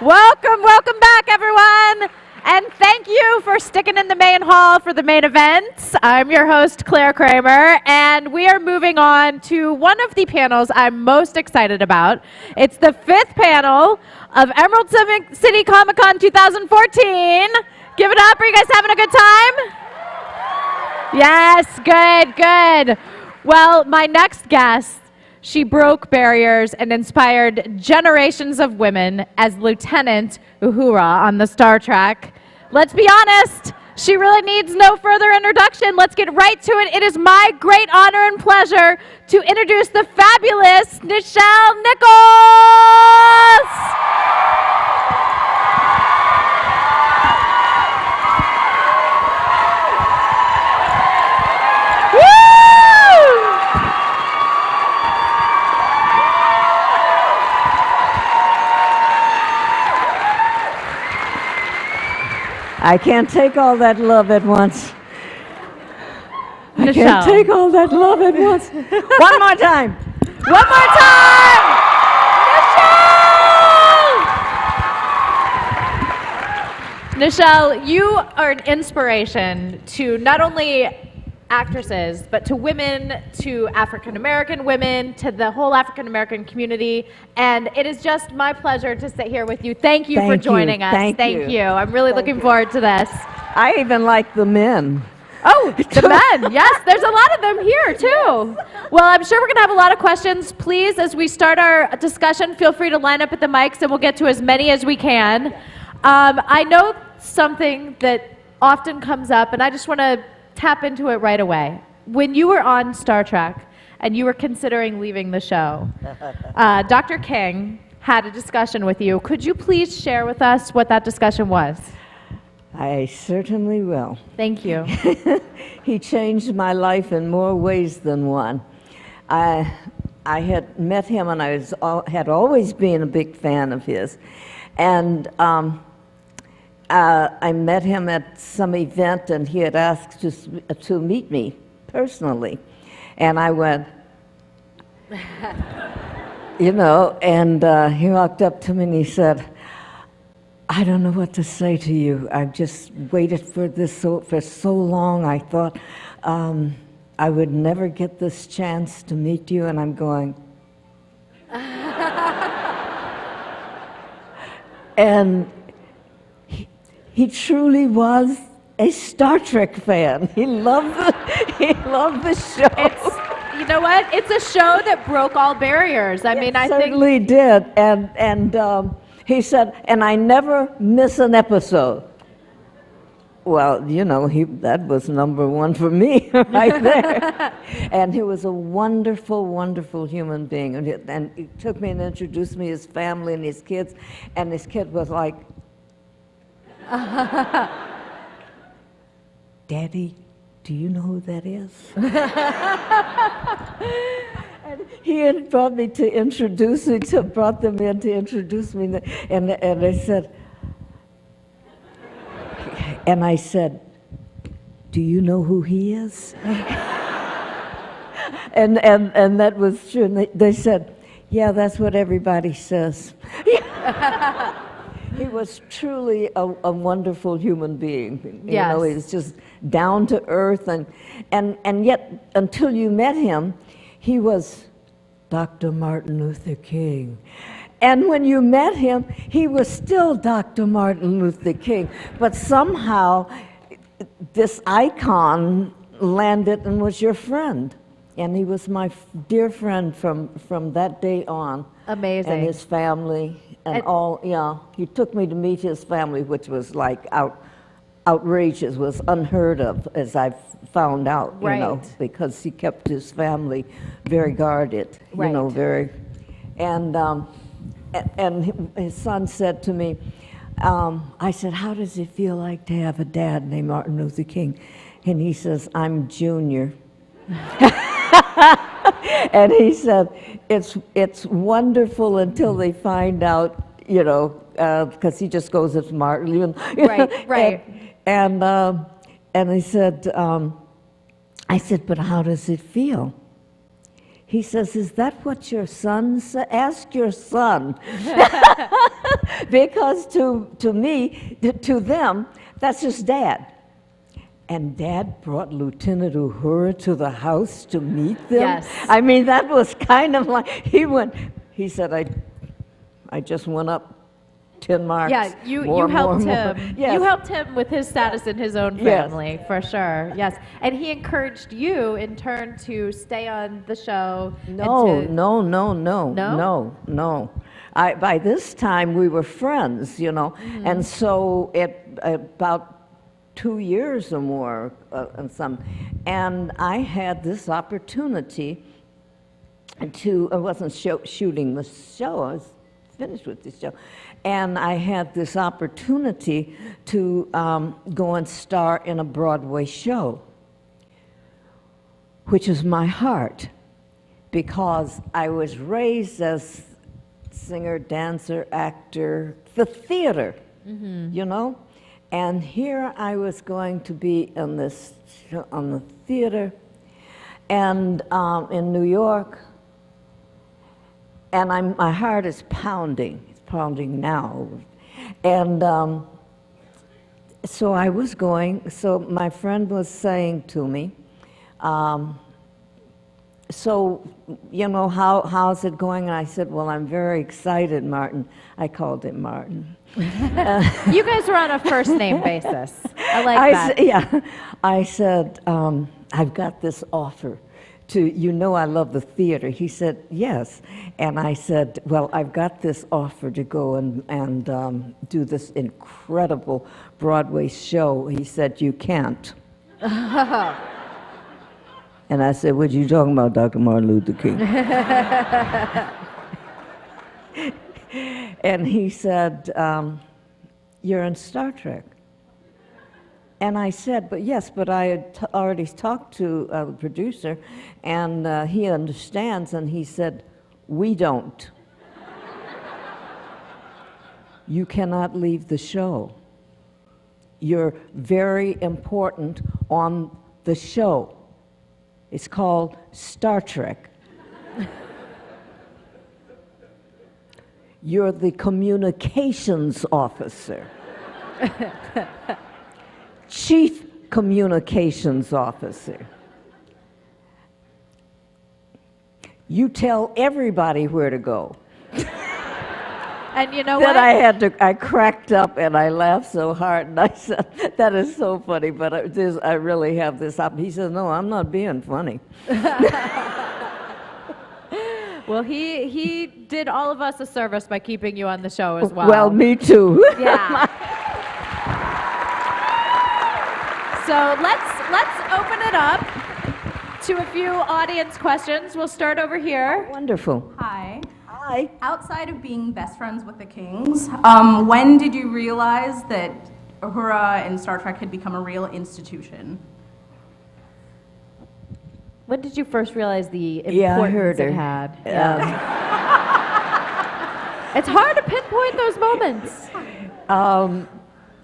Welcome back, everyone. And thank you for sticking in the main hall for the main event. I'm your host, Claire Kramer, and we are moving on to one of the panels I'm most excited about. It's the 5th panel of Emerald City Comic Con 2014. Give it up. Are you guys having a good time? Yes, good. Well, my next guest, she broke barriers and inspired generations of women as Lieutenant Uhuru on the Star Trek. Let's be honest, she really needs no further introduction. Let's get right to it. It is my great honor and pleasure to introduce the fabulous Nichelle Nichols! I can't take all that love at once. Nichelle. I can't take all that love at once. One more time. One more time! Nichelle, you are an inspiration to not only actresses, but to women, to African-American women, to the whole African-American community. And it is just my pleasure to sit here with you. Thank you for joining us. Thank you. I'm really looking forward to this. I even like the men. Oh, the men. Yes, there's a lot of them here, too. Well, I'm sure we're going to have a lot of questions. Please, as we start our discussion, feel free to line up at the mics, and we'll get to as many as we can. I know something that often comes up, and I just want to tap into it right away. When you were on Star Trek and you were considering leaving the show, Dr. King had a discussion with you. Could you please share with us what that discussion was? I certainly will. Thank you. He changed my life in more ways than one. I had met him, and I had always been a big fan of his. And I met him at some event, and he had asked to meet me personally. And I went, and he walked up to me and he said, I don't know what to say to you. I've just waited for this for so long. I thought I would never get this chance to meet you. And I'm going, and he truly was a Star Trek fan. He loved the show. You know what? It's a show that broke all barriers. I mean, I think certainly did. And he said, and I never miss an episode. Well, that was number one for me right there. And he was a wonderful, wonderful human being. And he took me and introduced me to his family and his kids. And his kid was like, Daddy, do you know who that is? And he had brought them in to introduce me, and I said, do you know who he is? and that was true. And they said, yeah, that's what everybody says. He was truly a wonderful human being. Yes. He was just down to earth, and yet until you met him, he was Dr. Martin Luther King. And when you met him, he was still Dr. Martin Luther King. But somehow, this icon landed and was your friend. And he was my dear friend from that day on. Amazing. And his family and all, he took me to meet his family, which was like outrageous, was unheard of, as I've found out, because he kept his family very guarded, very, and his son said to me, I said, how does it feel like to have a dad named Martin Luther King? And he says, I'm Junior. And he said, it's wonderful until they find out, because he just goes as Martin. Right. And he said, I said, but how does it feel? He says, is that what your son said? Ask your son. Because to me, to them, that's just Dad. And Dad brought Lieutenant Uhuru to the house to meet them. Yes. I mean, that was kind of like, he said, I just went up 10 marks. Yeah, you more, helped more, him. more. Yes. You helped him with his status in his own Yes. family, for sure. Yes, and he encouraged you in turn to stay on the show. No. By this time we were friends, and so about 2 years or more, and I had this opportunity I wasn't shooting the show, I was finished with the show, and I had this opportunity to go and star in a Broadway show, which is my heart, because I was raised as singer, dancer, actor, the theater, and here I was going to be in this show, on the theater, and in New York, and my heart is pounding. It's pounding now, and so I was going. So my friend was saying to me, "So, how's it going?" And I said, "Well, I'm very excited, Martin." I called him Martin. You guys were on a first name basis. I like that. I said, I've got this offer to, I love the theater. He said, yes. And I said, well, I've got this offer to go and do this incredible Broadway show. He said, you can't. And I said, what are you talking about, Dr. Martin Luther King? And he said, you're in Star Trek. And I said, but I had already talked to the producer, and he understands, and he said, we don't. You cannot leave the show. You're very important on the show. It's called Star Trek. You're the communications officer. Chief communications officer. You tell everybody where to go. And you know Then what? I cracked up and I laughed so hard, and I said, that is so funny, but I really have this up. He says, no, I'm not being funny. Well, he did all of us a service by keeping you on the show as well. Well, me too. Yeah. So let's open it up to a few audience questions. We'll start over here. Wonderful. Hi. Hi. Outside of being best friends with the Kings, when did you realize that Uhuru and Star Trek had become a real institution? When did you first realize the importance Yeah, I heard her. it had? It's hard to pinpoint those moments.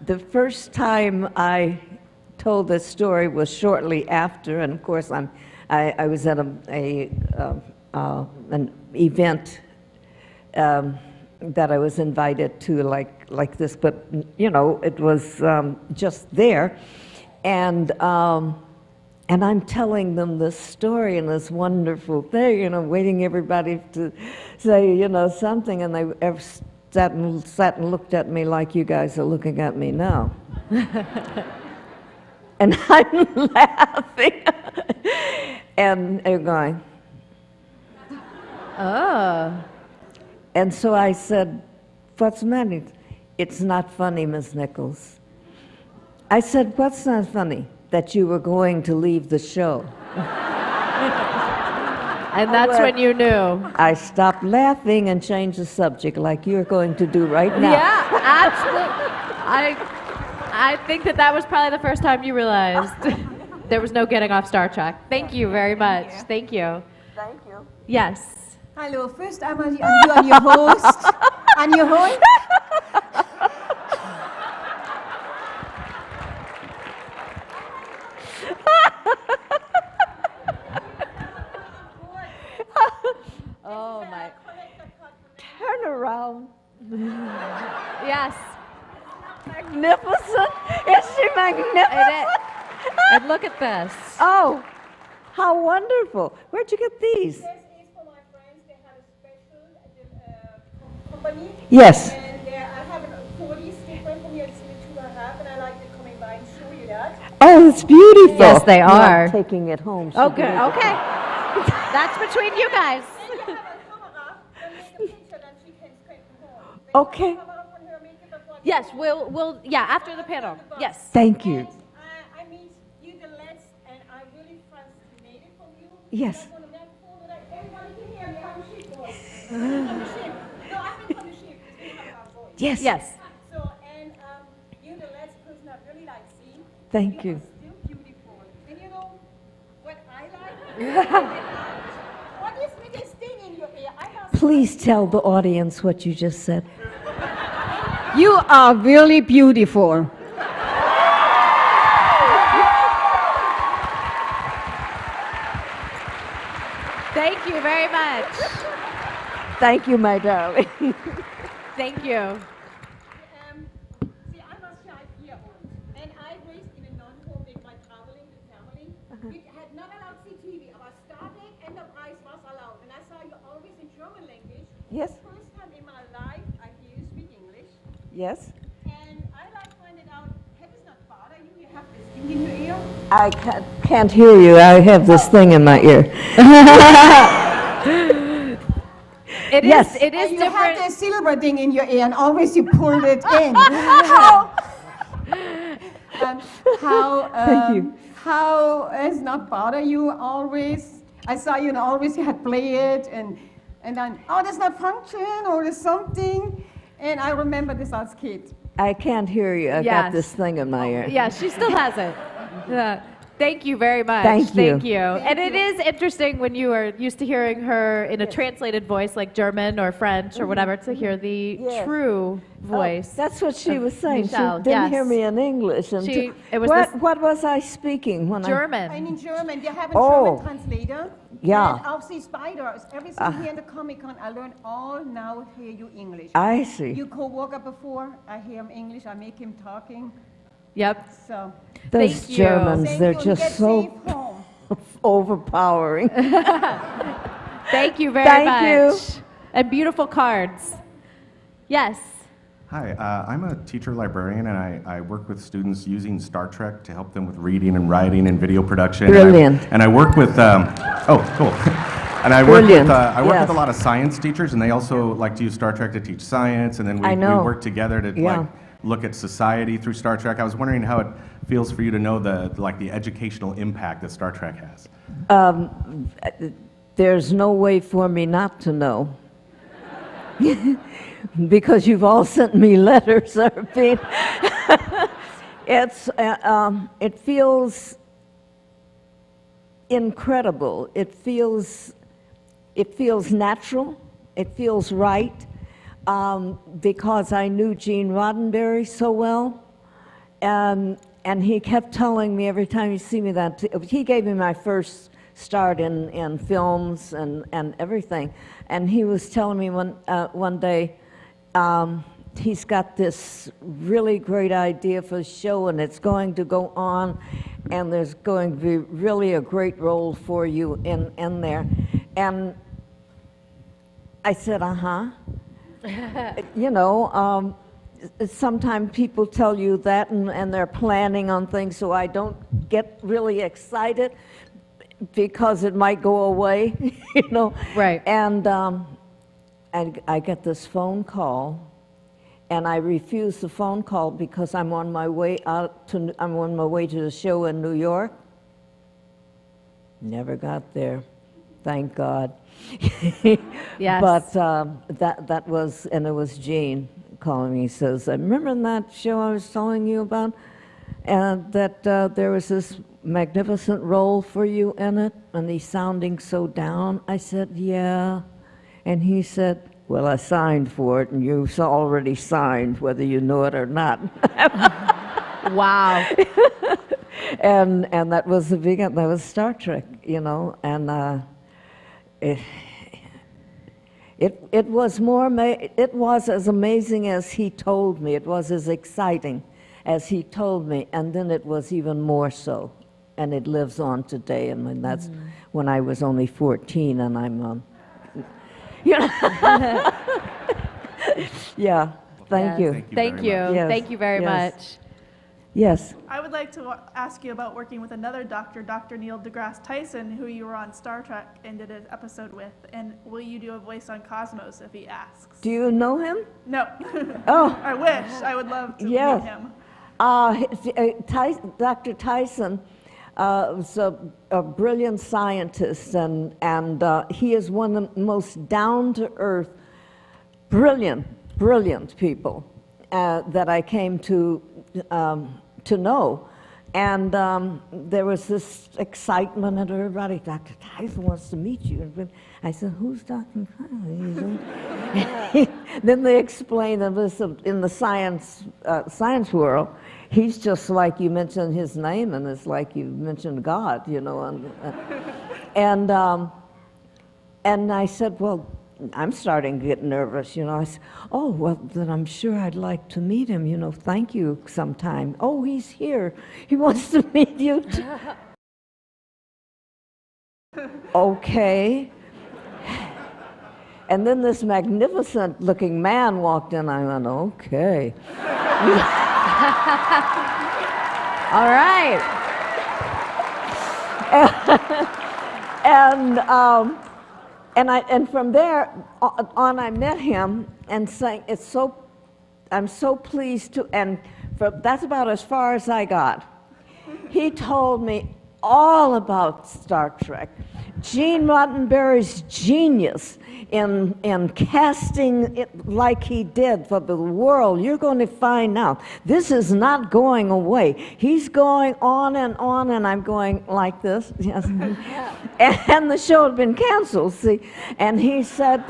The first time I told this story was shortly after, and of course I was at an event that I was invited to, like this, but it was just there, and I'm telling them this story and this wonderful thing, waiting everybody to say, something, and they sat and looked at me like you guys are looking at me now. And I'm laughing, and they're going. Oh. And so I said, what's the matter? It's not funny, Ms. Nichols. I said, what's not funny? That you were going to leave the show. And that's when you knew. I stopped laughing and changed the subject like you're going to do right now. Yeah, absolutely. I think that was probably the first time you realized there was no getting off Star Trek. Thank you very much. Thank you. Thank you. Yes. Hello, first I'm your host. I'm your host. Yes. Magnificent? Is she magnificent? And look at this. Oh, how wonderful. Where'd you get these? This is for my friends. They had a special company. Yes. And I have a 40 sticker from here. It's the 2.5, and I like to coming by and show you that. Oh, it's beautiful. Yes, they No, are. I'm taking it home. so Okay, good. okay. That's between you guys. And you have a camera, then make a picture that she can print home. Okay. On her makeup before Yes, yeah, after the panel. Yes. Thank you. And I meet you the last, and I really fascinated from you. Yes. I'm gonna make sure that everybody can hear me. I'm a sheep voice. I'm from the sheep. No, I've been from the sheep. We have our voice. Yes. Yes. So, and you're the last person I really like seeing. Thank You you. are still beautiful. And you know what I like? What is with this thing in your ear? I must Please tell the audience what you just said. You are really beautiful. Thank you very much. Thank you, my darling. Thank you. see, I'm a 5-year-old, and I raised in a non-home with my traveling with family. We had not allowed see TV. Our starting and the price was allowed. And I saw you always in German language. Yes. First time in my life I hear you speak English. Yes. And I like finding out, have it not bother you? You have this thing in your ear? I can't hear you. I have this thing in my ear. It is. Yes. It is And you have different. this silver thing in your ear, and always you pull it in. Thank you. How does not bother you always? I saw you and always you had play it, and then that's not function or there's something. And I remember this as kid. I can't hear you. I've Yes. got this thing in my ear. Yeah, she still has it. Yeah. Thank you very much. Thank you. Thank you. And it is interesting when you are used to hearing her in a translated voice like German or French or whatever to hear the Yes. true voice. That's what she was saying. Nichelle, She didn't yes. hear me in English. And It was what was I speaking when German. And in German, they have a Oh. German translator. Yeah. And auch the spiders, everything here in the Comic Con, I learned all now hear you English. I see. You co-worker before, I hear him English, I make him talking. Yep. So, Those Thank you. Germans, thank they're you, and just get so safe home. overpowering. Thank you very Thank much. you. And beautiful cards. Yes. Hi, I'm a teacher librarian, and I work with students using Star Trek to help them with reading and writing and video production. Brilliant. And I work with, oh, cool. And I work Brilliant, with, I work yes. with a lot of science teachers, and they also like to use Star Trek to teach science, and then I we know. work together to Yeah. like look at society through Star Trek. I was wondering how it feels for you to know the educational impact that Star Trek has. There's no way for me not to know. Because you've all sent me letters, Arpine. It feels incredible. It feels natural. It feels right. Because I knew Gene Roddenberry so well, and he kept telling me every time you see me that he gave me my first start in films and everything, and he was telling me one day he's got this really great idea for a show, and it's going to go on, and there's going to be really a great role for you in there, and I said, You know, sometimes people tell you that and they're planning on things, so I don't get really excited because it might go away, you know. Right. And I get this phone call, and I refuse the phone call because I'm on my way to the show in New York. Never got there, thank God. Yes. But that was, and it was Gene calling me. He says, remember that show I was telling you about? And that there was this magnificent role for you in it? And he's sounding so down. I said, yeah. And he said, well, I signed for it, and you've already signed, whether you know it or not. Wow. And that was the beginning. That was Star Trek, you know, and It was it was as amazing as he told me. It was as exciting as he told me, and then it was even more so, and it lives on today. And when that's when I was only 14, and I'm, you know, yeah. Thank you. Thank you. Yes, Thank you very yes. much. Yes. I would like to ask you about working with another doctor, Dr. Neil deGrasse Tyson, who you were on Star Trek and did an episode with. And will you do a voice on Cosmos if he asks? Do you know him? No. Oh. I wish. I would love to Yes. meet him. Dr. Tyson was a brilliant scientist, and he is one of the most down-to-earth, brilliant people that I came to know. And there was this excitement, and everybody, Dr. Tyson wants to meet you. And I said, who's Dr. Tyson? Then they explained that this, in the science world, he's just like you mentioned his name, and it's like you mentioned God, you know. And I said, well, I'm starting to get nervous, you know. I said, oh, well, then I'm sure I'd like to meet him, you know. Thank you sometime. Oh, he's here. He wants to meet you too. Okay. And then this magnificent looking man walked in. I went, okay. All right. And from there on, I met him and saying, I'm so pleased to, and that's about as far as I got. He told me all about Star Trek. Gene Roddenberry's genius in casting it like he did for the world. You're going to find out. This is not going away. He's going on, and I'm going like this. Yes. And the show had been canceled, see. And he said,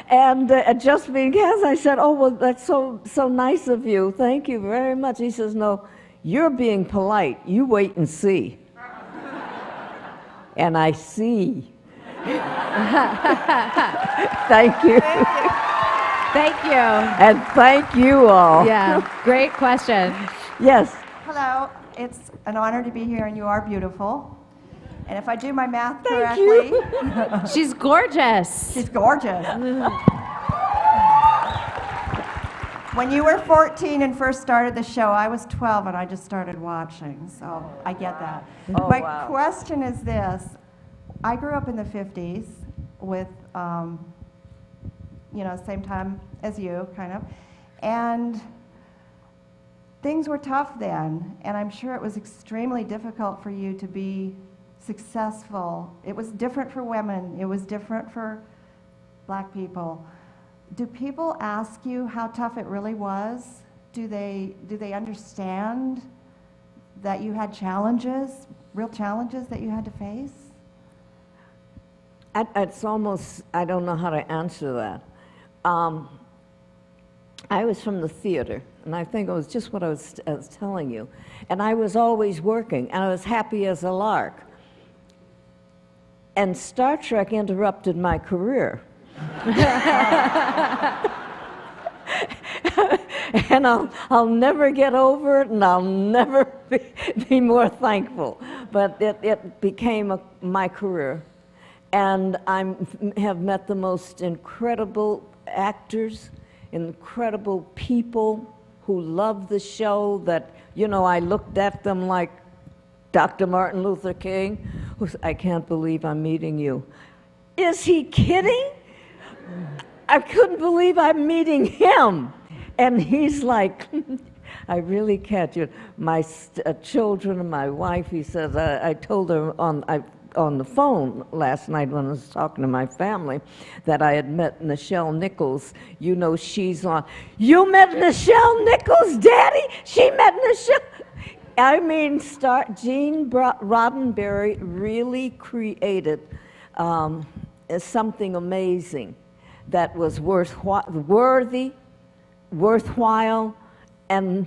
and just being canceled, I said, oh, well, that's so nice of you. Thank you very much. He says, no, you're being polite. You wait and see. And I see. Thank you. Thank you. And thank you all. Yeah, great question. Yes. Hello, it's an honor to be here, and you are beautiful. And if I do my math Thank correctly, She's gorgeous. she's gorgeous. When you were 14 and first started the show, I was 12 and I just started watching, so I get that. Oh, My wow. question is this. I grew up in the 50s with, same time as you, kind of, and things were tough then, and I'm sure it was extremely difficult for you to be successful. It was different for women. It was different for black people. Do people ask you how tough it really was? Do they understand that you had challenges, real challenges that you had to face? It's almost, I don't know how to answer that. I was from the theater, and I think it was just what I was telling you. And I was always working, and I was happy as a lark. And Star Trek interrupted my career. And I'll never get over it, and I'll never be more thankful. But it became my career. And I have met the most incredible actors, incredible people who love the show that, I looked at them like Dr. Martin Luther King, who said, I can't believe I'm meeting you. Is he kidding? I couldn't believe I'm meeting him. And he's like, I really can't. My children and my wife, he says, I told her on the phone last night when I was talking to my family that I had met Nichelle Nichols. She's on. You met Nichelle Nichols, Daddy? She met Nichelle. I mean, Gene Roddenberry really created something amazing that was worthwhile, and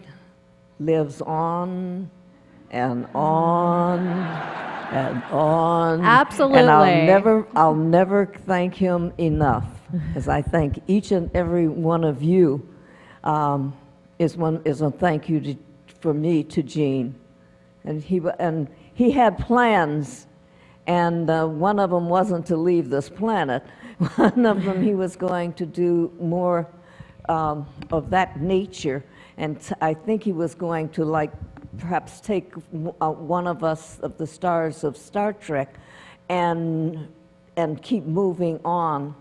lives on and on And on. Absolutely. And I'll never thank him enough, as I thank each and every one of you. Is a thank you for me to Gene, and he had plans, and one of them wasn't to leave this planet. One of them, he was going to do more of that nature, and I think he was going to, like, perhaps take one of us, of the stars of Star Trek, and keep moving on,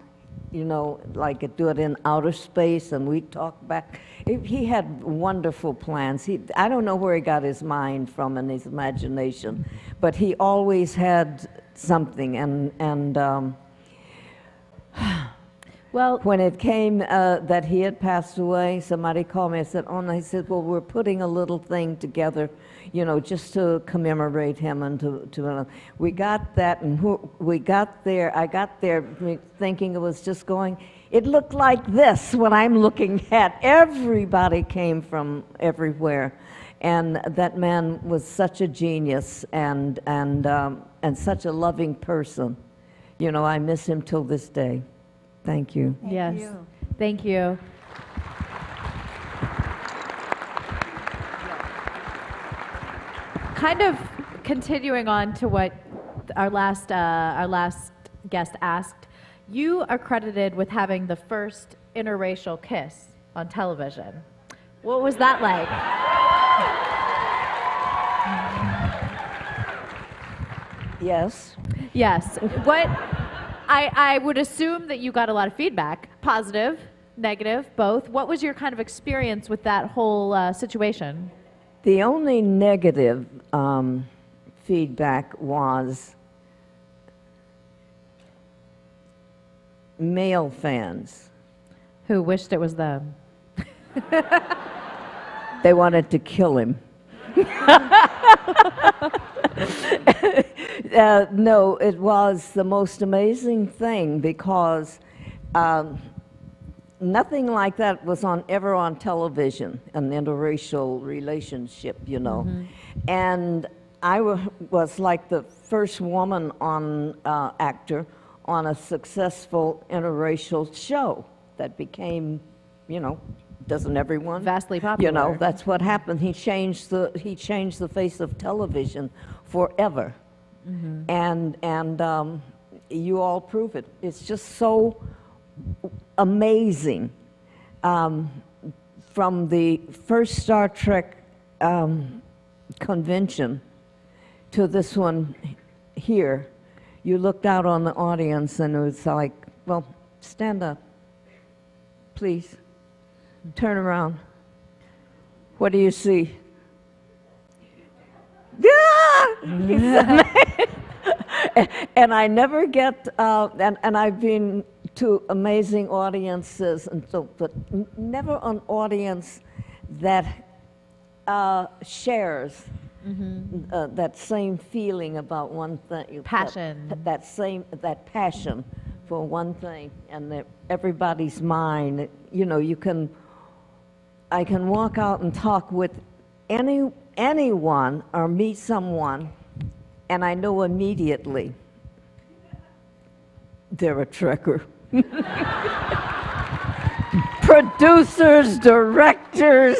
you know, like do it in outer space, and we'd talk back. He had wonderful plans. I don't know where he got his mind from and his imagination, but he always had something, and Well, when it came that he had passed away, somebody called me and said, oh, and I said, well, we're putting a little thing together, you know, just to commemorate him, and we got that, and we got there, I got there thinking it was just going, it looked like this when I'm looking at, everybody came from everywhere, and that man was such a genius, and such a loving person. You know, I miss him till this day. Thank you. yes. Thank you. Kind of continuing on to what our last guest asked, you are credited with having the first interracial kiss on television. What was that like? Yes. Yes. What? I would assume that you got a lot of feedback, positive, negative, both. What was your kind of experience with that whole situation? The only negative feedback was male fans. Who wished it was them? They wanted to kill him. No, it was the most amazing thing, because nothing like that was ever on television, an interracial relationship, you know. Mm-hmm. And I was like the first woman actor on a successful interracial show that became, you know, doesn't everyone? Vastly popular. You know, that's what happened. He changed the face of television forever. Mm-hmm. And you all prove it. It's just so amazing. From the first Star Trek convention to this one here, you looked out on the audience and it was like, well, stand up, please. Turn around. What do you see? And I never get, and I've been to amazing audiences, and so, but never an audience that shares that same feeling about one thing. Passion. That passion for one thing, and that everybody's mind. You know, I can walk out and talk with anyone or meet someone, and I know immediately they're a Trekker. Producers, directors,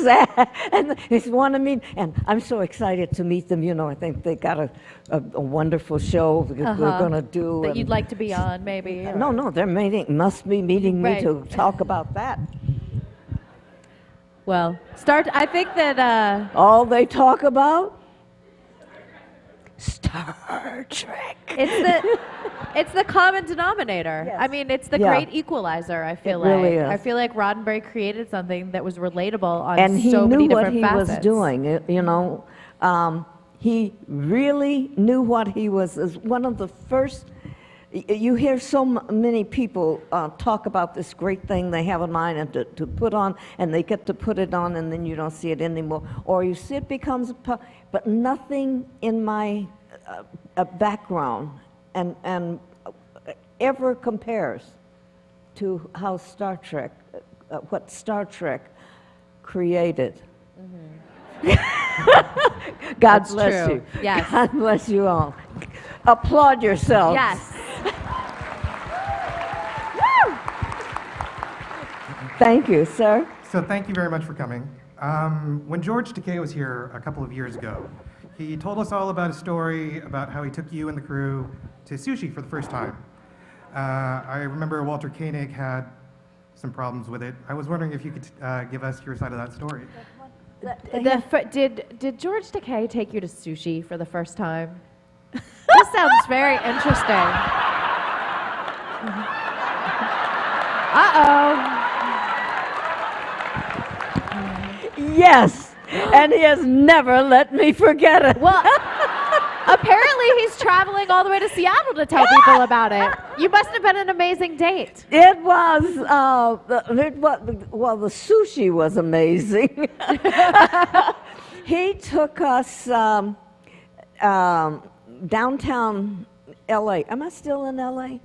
and they want to meet, and I'm so excited to meet them. You know, I think they got a wonderful show we're going to do. That you'd like to be on, maybe? Or... No, they're must be meeting me to talk about that. Well, I think that... All they talk about? Star Trek. It's the common denominator. Yes. I mean, it's the great equalizer, I feel like. Really is. I feel like Roddenberry created something that was relatable on And so many different facets. And he knew what he was doing, you know. He really knew what he was. As one of the first, you hear so many people talk about this great thing they have in mind and to put on, and they get to put it on, and then you don't see it anymore. Or you see it becomes, but nothing in my background and ever compares to how Star Trek, what Star Trek created. Mm-hmm. God bless you. Yes. God bless you all. Applaud yourself. Yes. Thank you, sir. So thank you very much for coming. When George Takei was here a couple of years ago, he told us all about a story about how he took you and the crew to Sushi for the first time. I remember Walter Koenig had some problems with it. I was wondering if you could give us your side of that story. Did George Takei take you to Sushi for the first time? This sounds very interesting. Uh-oh. Yes, and he has never let me forget it. Well, apparently he's traveling all the way to Seattle to tell people about it. You must have been an amazing date. It was, well, the sushi was amazing. He took us downtown LA. Am I still in LA?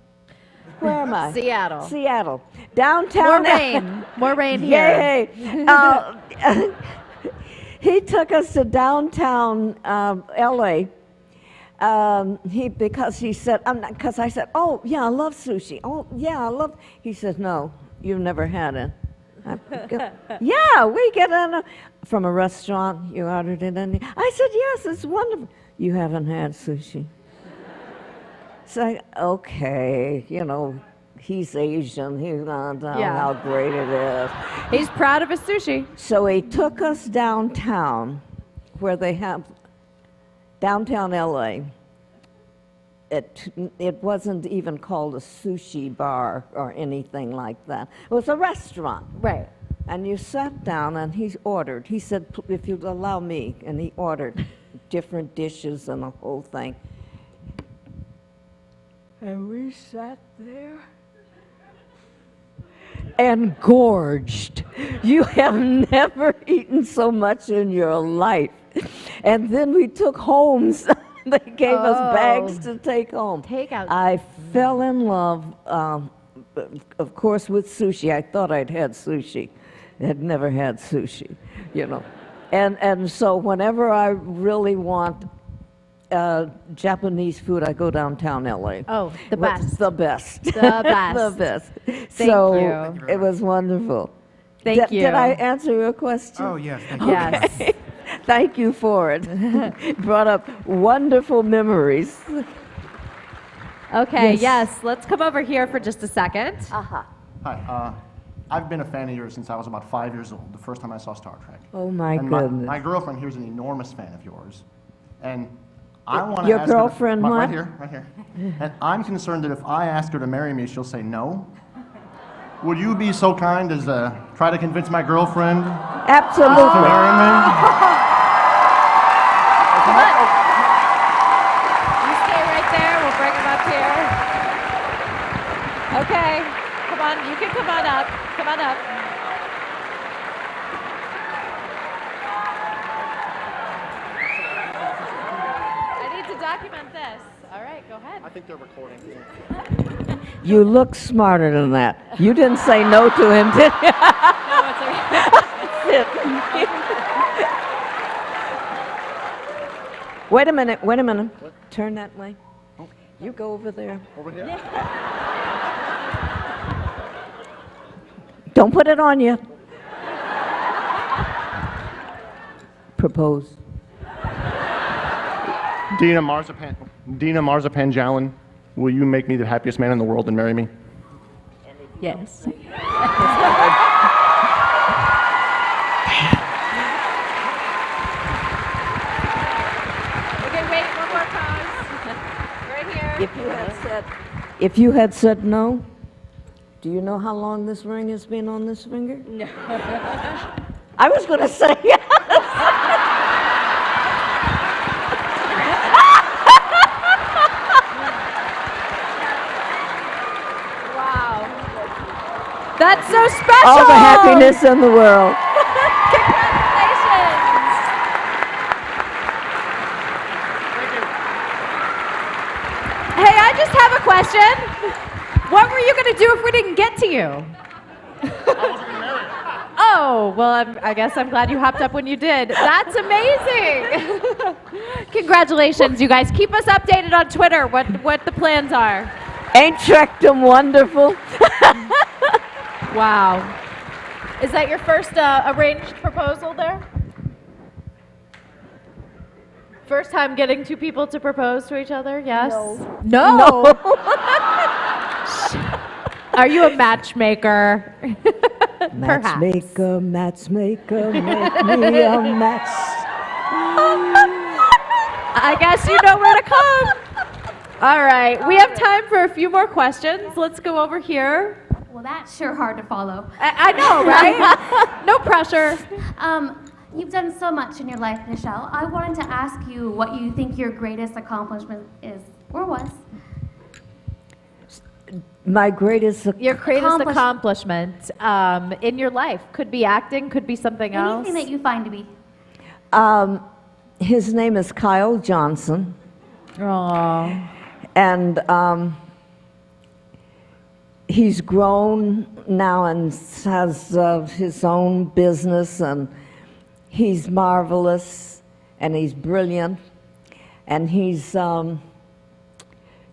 Where am I? Seattle. Seattle. Downtown. More rain. More rain here. Yay. He took us to downtown LA. Because he said, because I said, oh, yeah, I love sushi. Oh, yeah, I love. He says, no, you've never had it. Yeah, we get in from a restaurant. You ordered it, and I said, yes, it's wonderful. You haven't had sushi. So, okay, he's Asian. He's not how great it is. He's proud of his sushi. So he took us downtown, where they have downtown LA. It wasn't even called a sushi bar or anything like that. It was a restaurant. Right. And you sat down and he ordered. He said, if you'd allow me, and he ordered different dishes and the whole thing. And we sat there and gorged. You have never eaten so much in your life. And then we took homes. They gave us bags to take home. Takeout. I fell in love, of course, with sushi. I thought I'd had sushi. I had never had sushi, And so whenever I really want Japanese food, I go downtown LA. Oh, the best. The best. The best. The best. Thank So you. it was wonderful. Thank you. Did I answer your question? Oh, yes, thank you. Yes. Thank you for it. Brought up wonderful memories. Okay, Yes. yes. Let's come over here for just a second. Hi, I've been a fan of yours since I was about 5 years old, the first time I saw Star Trek. Oh, my And goodness. my girlfriend here is an enormous fan of yours. And I want to Your ask her to- girlfriend, what? Right here, right here. And I'm concerned that if I ask her to marry me, she'll say no. Would you be so kind as try to convince my girlfriend to Absolutely. marry me? Come on. You stay right there. We'll bring him up here. Okay. Come on. You can come on up. Come on up. I need to document this. All right. Go ahead. I think they're recording. You look smarter than that. You didn't say no to him, did you? No, it's okay. Wait a minute, wait a minute. Turn that way. You go over there. Over here? Don't put it on you. Propose. Dina Marzipan Jalen, will you make me the happiest man in the world and marry me? Yes. Okay, wait, one more pause. Right here. If you had said no, do you know how long this ring has been on this finger? No. I was going to say yes. Wow. That's so special. All the happiness in the world. Congratulations. Hey, I just have a question. What were you going to do if we didn't get to you? I wasn't going to marry her. Oh, well, I guess I'm glad you hopped up when you did. That's amazing. Congratulations, you guys. Keep us updated on Twitter what the plans are. Ain't Trektum wonderful? Wow. Is that your first arranged proposal there? First time getting two people to propose to each other? Yes? No. Are you a matchmaker? Matchmaker, matchmaker, make me a match. I guess you know where to come. All right, we have time for a few more questions. Let's go over here. Well, that's sure hard to follow. I know, right? No pressure. You've done so much in your life, Nichelle. I wanted to ask you what you think your greatest accomplishment is, or was. My greatest Your greatest accomplishment in your life. Could be acting, could be something else. Anything that you find to be. his name is Kyle Johnson. Aww. And he's grown now and has his own business, and he's marvelous, and he's brilliant, and he's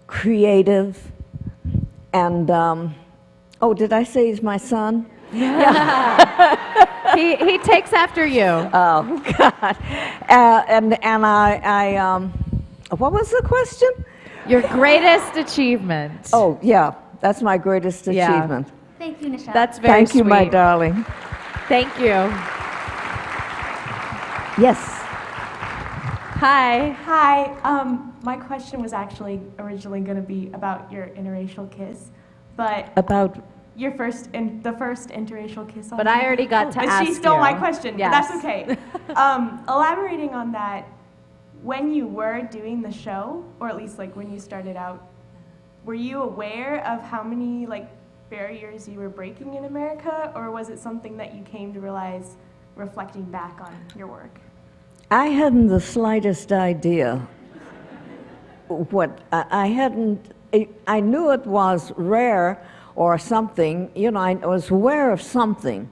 creative, and oh, did I say he's my son? Yeah. he takes after you. Oh God! And I what was the question? Your greatest achievement. Oh yeah, that's my greatest achievement. Thank you, Nichelle. That's very Thank you, sweet. my darling. Thank you. Yes. Hi. Hi. My question was actually originally going to be about your interracial kiss, but About your the first interracial kiss. But I already got to and ask she stole you. my question. Yes. But that's okay. Elaborating on that, when you were doing the show, or at least like when you started out, were you aware of how many like barriers you were breaking in America, or was it something that you came to realize reflecting back on your work? I hadn't the slightest idea what I hadn't. I knew it was rare or something. You know, I was aware of something.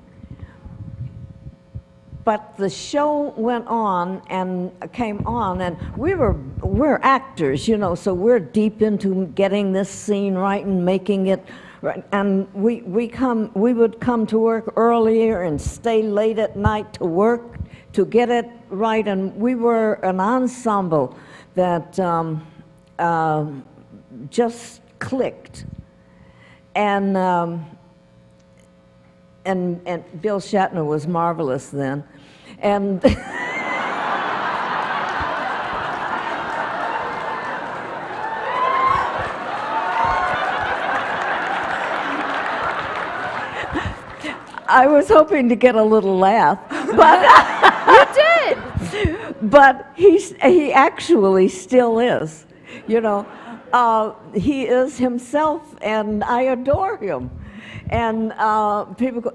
But the show went on and came on, and we're actors, you know, so we're deep into getting this scene right and making it right. And we would come to work earlier and stay late at night to work to get it right, and we were an ensemble that just clicked. And Bill Shatner was marvelous then. And I was hoping to get a little laugh, but You did. but he actually still is, you know. He is himself, and I adore him. And people go,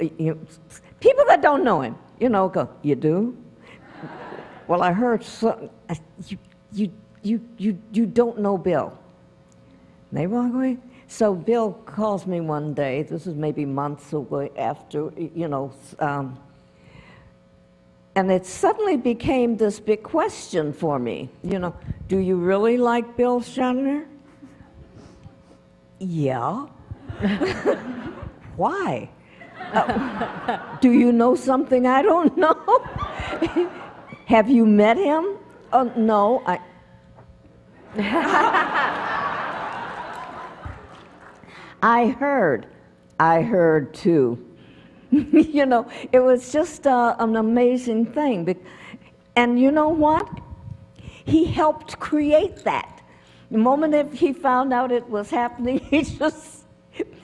people that don't know him, you know, go, you do? Well, I heard you don't know Bill. And they walk away. So Bill calls me one day. This is maybe months away after, you know. And it suddenly became this big question for me. You know, do you really like Bill Shatner? Yeah. Why? Do you know something I don't know? Have you met him? Oh, no. I heard too. You know, it was just an amazing thing. And you know what? He helped create that. The moment he found out it was happening,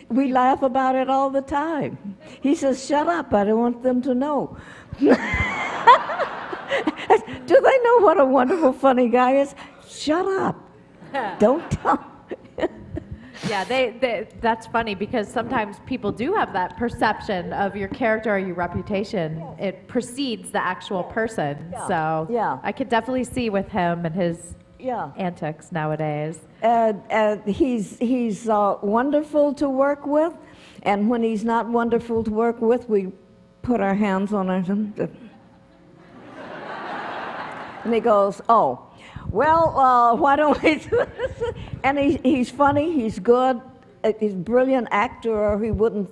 we laugh about it all the time. He says, shut up, I don't want them to know. Do they know what a wonderful, funny guy is? Shut up. Don't tell. Yeah, that's funny because sometimes people do have that perception of your character or your reputation. It precedes the actual person. Yeah. So Yeah. I could definitely see with him and his antics nowadays. He's wonderful to work with, and when he's not wonderful to work with, we put our hands on her. And he goes, oh, well, why don't we do this? And he's funny, he's good, he's a brilliant actor, or he wouldn't,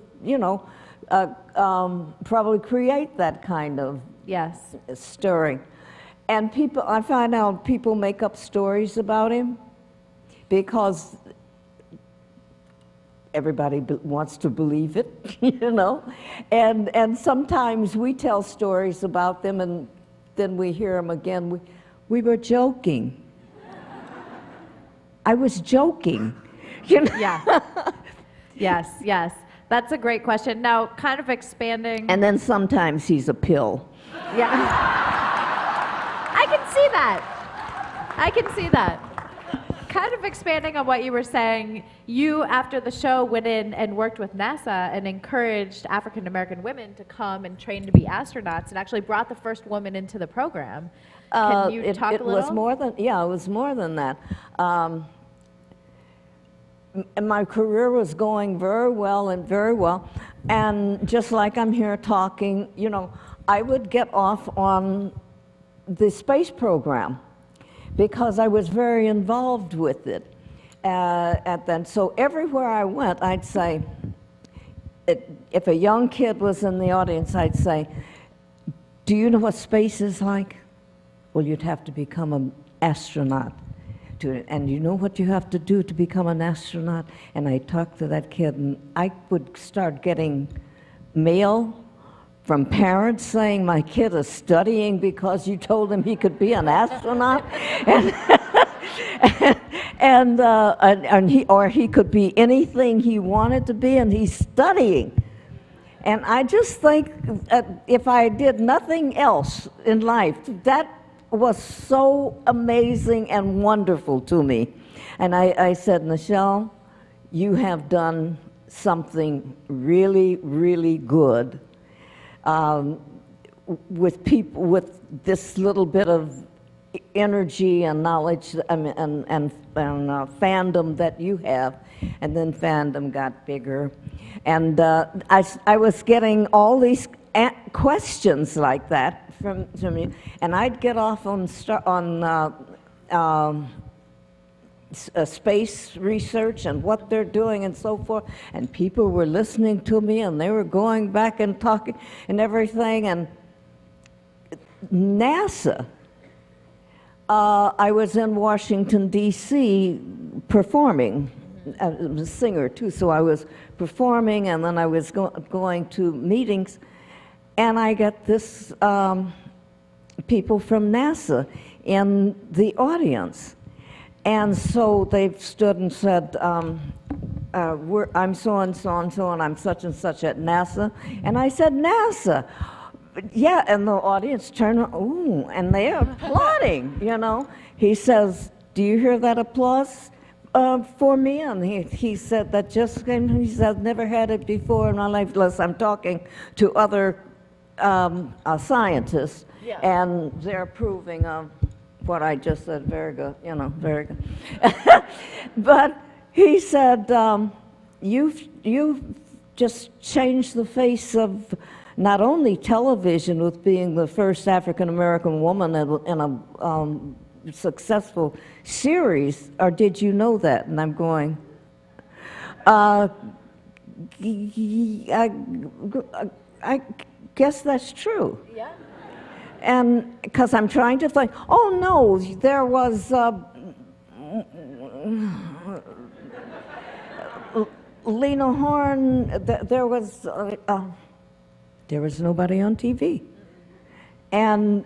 probably create that kind of stirring. And I find out people make up stories about him because everybody wants to believe it, And sometimes we tell stories about them and then we hear them again. We were joking. I was joking. Yeah. Yes. That's a great question. Now, kind of expanding. And then sometimes he's a pill. Yeah. I can see that. Kind of expanding on what you were saying, you, after the show, went in and worked with NASA and encouraged African American women to come and train to be astronauts and actually brought the first woman into the program. Can you talk a little? It was more than that. And my career was going very well. And just like I'm here talking, I would get off on the space program because I was very involved with it at then. So everywhere I went, I'd say, if a young kid was in the audience, I'd say, do you know what space is like? Well, you'd have to become an astronaut. And you know what you have to do to become an astronaut? And I talked to that kid, and I would start getting mail from parents saying my kid is studying because you told him he could be an astronaut, and he could be anything he wanted to be, and he's studying. And I just think if I did nothing else in life, that was so amazing and wonderful to me. And I said, Nichelle, you have done something really, really good with people, with this little bit of energy and knowledge and fandom that you have. And then fandom got bigger. And I was getting all these questions like that from you, and I'd get off on space research and what they're doing and so forth, and people were listening to me, and they were going back and talking and everything. And NASA, I was in Washington, D.C. performing. I was a singer too, so I was performing, and then I was going to meetings, and I got this people from NASA in the audience. And so they stood and said, I'm so-and-so, and I'm such and such at NASA. And I said, NASA? Yeah, and the audience turned, ooh, and they're applauding, He says, do you hear that applause for me? And he said that just came, he said, I've never had it before in my life, unless I'm talking to other scientists, and they're approving of what I just said. Very good, very good. But he said, you've just changed the face of not only television with being the first African-American woman in a successful series, or did you know that? And I'm going, I guess that's true. Yeah. And because I'm trying to think, oh no, there was Lena Horne, there was nobody on TV. And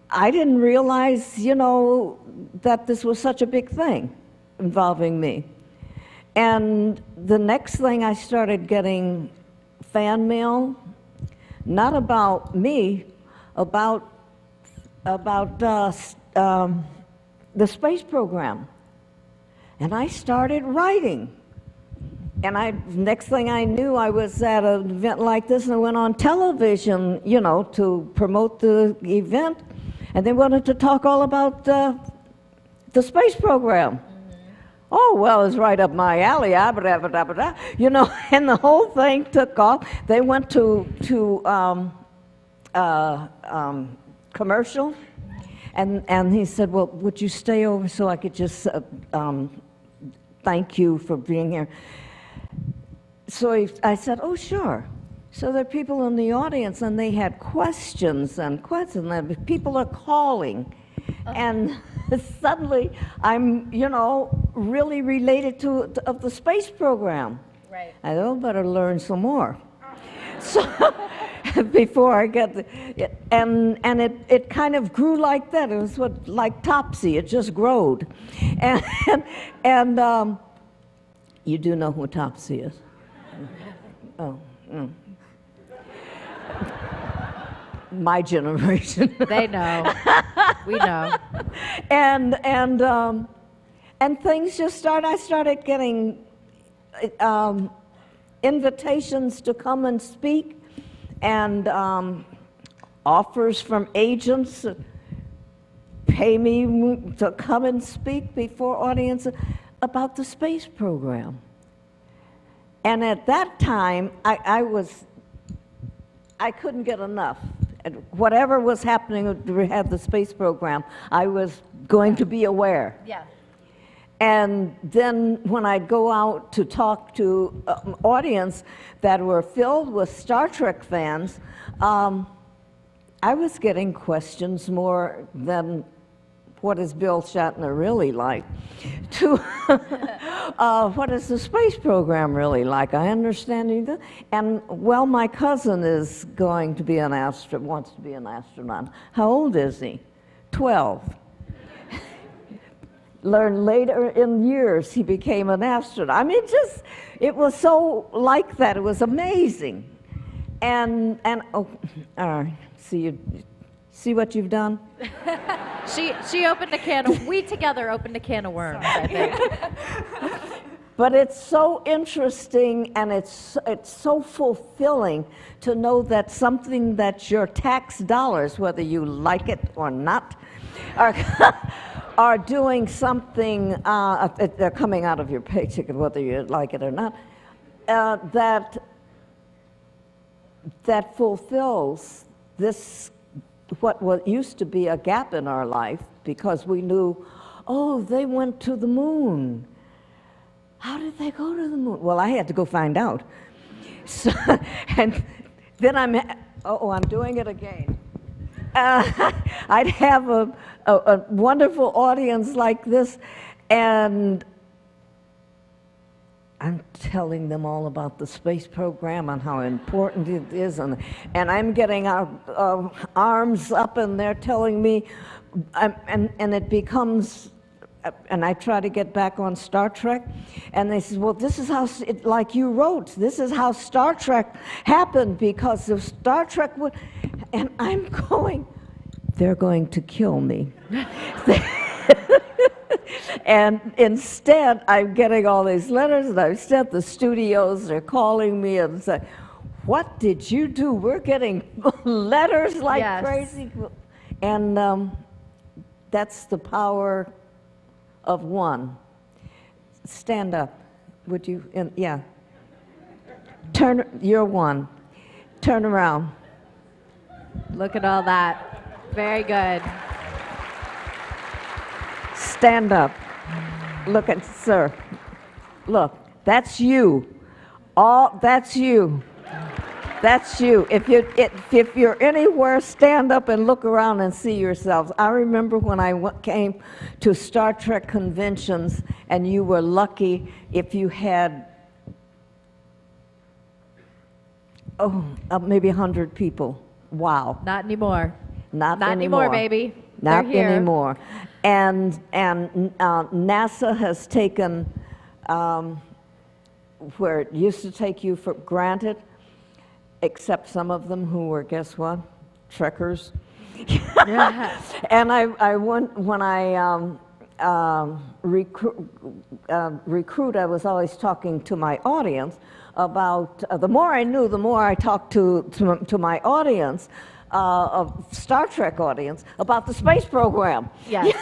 I didn't realize, that this was such a big thing involving me. And the next thing, I started getting fan mail, not about me, about the space program. And I started writing. And next thing I knew, I was at an event like this, and I went on television, to promote the event. And they wanted to talk all about the space program. Oh, well, it's right up my alley, and the whole thing took off. They went to commercial. And he said, well, would you stay over so I could just thank you for being here? So I said, oh, sure. So there are people in the audience, and they had questions and questions, and people are calling. And suddenly, I'm, really related to of the space program. Right. I thought, better learn some more. So before I get and it kind of grew like that. It was like Topsy. It just growed, and you do know who Topsy is? Oh. My generation. They know. We know. And things just started. I started getting invitations to come and speak, and offers from agents to pay me to come and speak before audiences about the space program. And at that time, I couldn't get enough. And whatever was happening to have the space program, I was going to be aware. Yeah. And then when I'd go out to talk to an audience that were filled with Star Trek fans, I was getting questions more than what is Bill Shatner really like, to what is the space program really like? I understand you. And well, my cousin is going to be an astronaut, wants to be an astronaut. How old is he? 12. Learned later in years he became an astronaut. I mean, it was so like that. It was amazing. And see what you've done? She opened a can of, we together opened a can of worms, I think. But it's so interesting, and it's so fulfilling to know that something that your tax dollars, whether you like it or not, are doing something, they're coming out of your paycheck, whether you like it or not, that fulfills this, what used to be a gap in our life, because we knew, oh, they went to the moon. How did they go to the moon? Well, I had to go find out. So, and then I'm doing it again. I'd have a wonderful audience like this, and I'm telling them all about the space program and how important it is, and I'm getting our arms up, and they're telling me, and it becomes, and I try to get back on Star Trek, and they say, well, this is how, like you wrote, this is how Star Trek happened, because if Star Trek would, and I'm going, they're going to kill me. And instead, I'm getting all these letters, and I've sent the studios, they're calling me and say, what did you do? We're getting letters like crazy. And that's the power of one. Stand up, would you? Yeah. You're one. Turn around. Look at all that. Very good. Stand up. Look at, sir. Look, that's you. That's you. That's you. If you're anywhere, stand up and look around and see yourselves. I remember when I came to Star Trek conventions, and you were lucky if you had, maybe 100 people. Wow. Not anymore. Not anymore, baby. Not They're here. anymore. And NASA has taken, where it used to take you for granted, except some of them who were, guess what? Trekkers. And I went, when I recruit, I was always talking to my audience about, the more I knew, the more I talked to my audience, of Star Trek audience, about the space program. Yes.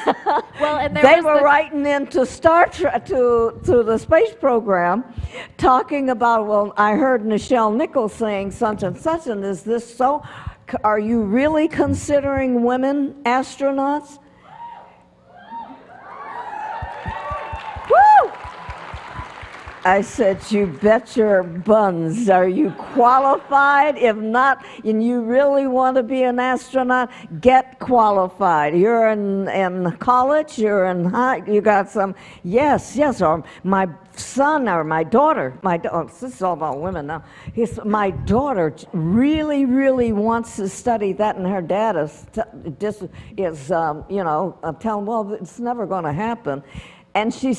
Well, and they were writing into Star Trek, to the space program, talking about, well, I heard Nichelle Nichols saying such and such, and is this so? are you really considering women astronauts? Woo! I said, you bet your buns. Are you qualified? If not, and you really want to be an astronaut, get qualified. You're in college, you're in high, you got some, yes, or my son or my daughter, this is all about women now. My daughter really, really wants to study that, and her dad is telling, well, it's never going to happen. And she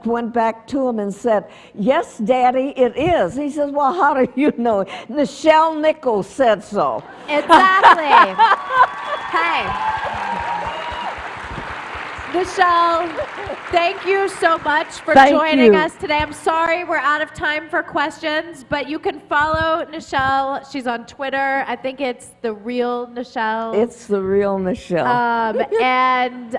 went back to him and said, yes, Daddy, it is. He says, well, how do you know? Nichelle Nichols said so. Exactly. Hey. Nichelle, thank you so much for joining us today. I'm sorry we're out of time for questions, but you can follow Nichelle. She's on Twitter. I think it's The Real Nichelle. It's The Real Nichelle. And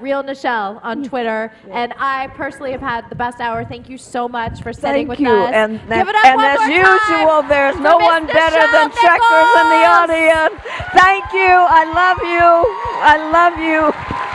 Real Nichelle on Twitter. And I personally have had the best hour. Thank you so much for sitting with us. And Give it up one as more usual, time there's no one better than Nichelle Checkers in the Nichols. audience. Thank you. I love you. I love you.